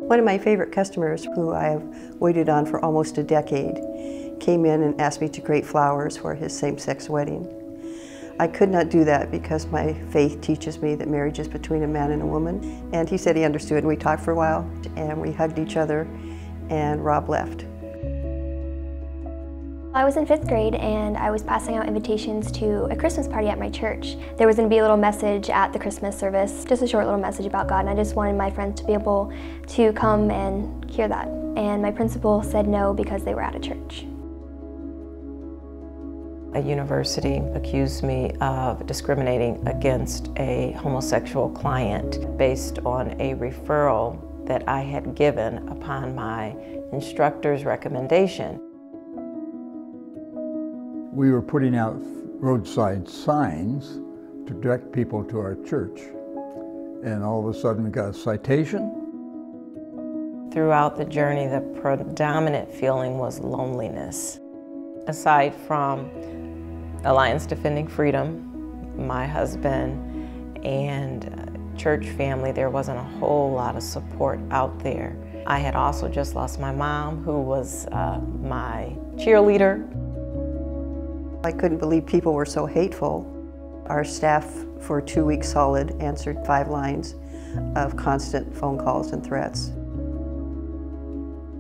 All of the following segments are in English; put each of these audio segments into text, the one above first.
One of my favorite customers, who I have waited on for almost a decade, came in and asked me to create flowers for his same-sex wedding. I could not do that because my faith teaches me that marriage is between a man and a woman. And he said he understood, and we talked for a while, and we hugged each other, and Rob left. I was in 5th grade and I was passing out invitations to a Christmas party at my church. There was going to be a little message at the Christmas service, just a short little message about God, and I just wanted my friends to be able to come and hear that. And my principal said no because they were at a church. A university accused me of discriminating against a homosexual client based on a referral that I had given upon my instructor's recommendation. We were putting out roadside signs to direct people to our church, and all of a sudden we got a citation. Throughout the journey, the predominant feeling was loneliness. Aside from Alliance Defending Freedom, my husband, and church family, there wasn't a whole lot of support out there. I had also just lost my mom, who was my cheerleader. I couldn't believe people were so hateful. Our staff, for 2 weeks solid, answered 5 lines of constant phone calls and threats.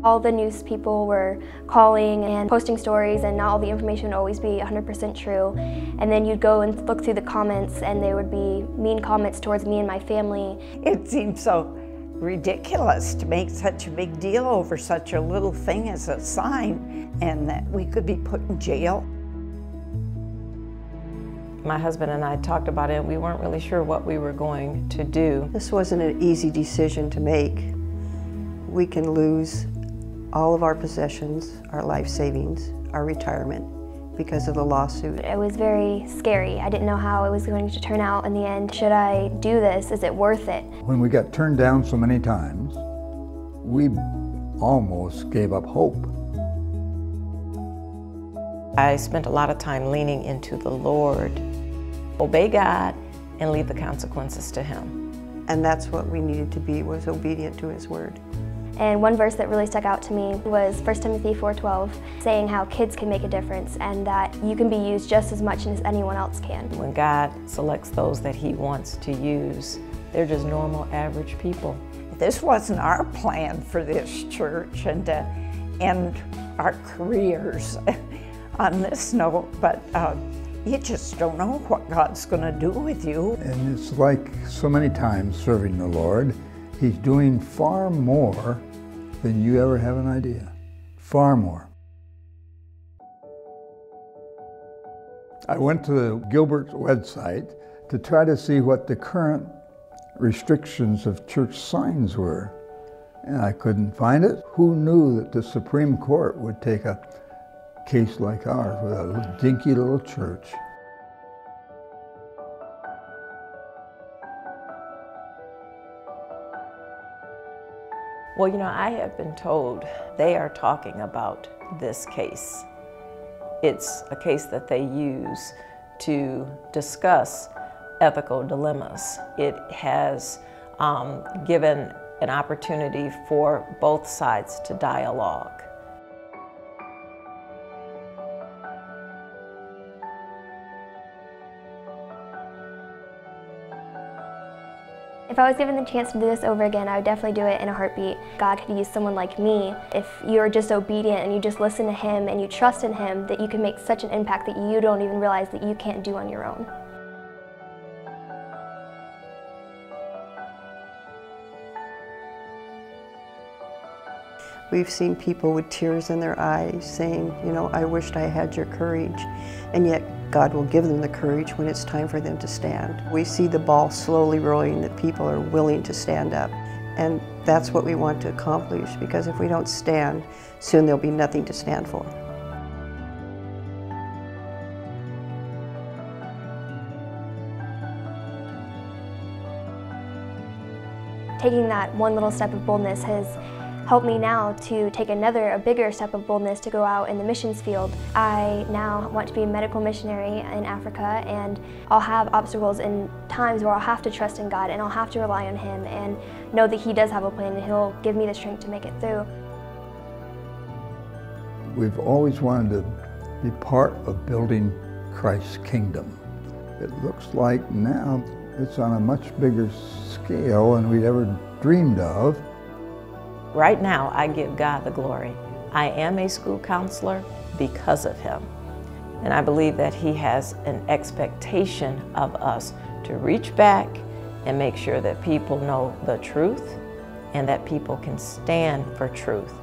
All the news people were calling and posting stories, and not all the information would always be 100% true. And then you'd go and look through the comments, and there would be mean comments towards me and my family. It seemed so ridiculous to make such a big deal over such a little thing as a sign, and that we could be put in jail. My husband and I talked about it, and we weren't really sure what we were going to do. This wasn't an easy decision to make. We can lose all of our possessions, our life savings, our retirement, because of the lawsuit. It was very scary. I didn't know how it was going to turn out in the end. Should I do this? Is it worth it? When we got turned down so many times, we almost gave up hope. I spent a lot of time leaning into the Lord. Obey God and leave the consequences to Him. And that's what we needed to be, was obedient to His word. And one verse that really stuck out to me was 1 Timothy 4:12, saying how kids can make a difference and that you can be used just as much as anyone else can. When God selects those that He wants to use, they're just normal, average people. This wasn't our plan for this church, and to end our careers on this note, but you just don't know what God's going to do with you. And it's like so many times serving the Lord, He's doing far more than you ever have an idea. Far more. I went to Gilbert's website to try to see what the current restrictions of church signs were, and I couldn't find it. Who knew that the Supreme Court would take a case like ours with a dinky little church? Well, you know, I have been told they are talking about this case. It's a case that they use to discuss ethical dilemmas. It has given an opportunity for both sides to dialogue. If I was given the chance to do this over again, I would definitely do it in a heartbeat. God could use someone like me. If you're just obedient and you just listen to Him and you trust in Him, that you can make such an impact that you don't even realize that you can't do on your own. We've seen people with tears in their eyes saying, you know, I wished I had your courage. And yet God will give them the courage when it's time for them to stand. We see the ball slowly rolling, that people are willing to stand up. And that's what we want to accomplish, because if we don't stand, soon there'll be nothing to stand for. Taking that one little step of boldness has helped me now to take a bigger step of boldness to go out in the missions field. I now want to be a medical missionary in Africa, and I'll have obstacles and times where I'll have to trust in God and I'll have to rely on Him and know that He does have a plan and He'll give me the strength to make it through. We've always wanted to be part of building Christ's kingdom. It looks like now it's on a much bigger scale than we'd ever dreamed of. Right now, I give God the glory. I am a school counselor because of Him. And I believe that He has an expectation of us to reach back and make sure that people know the truth and that people can stand for truth.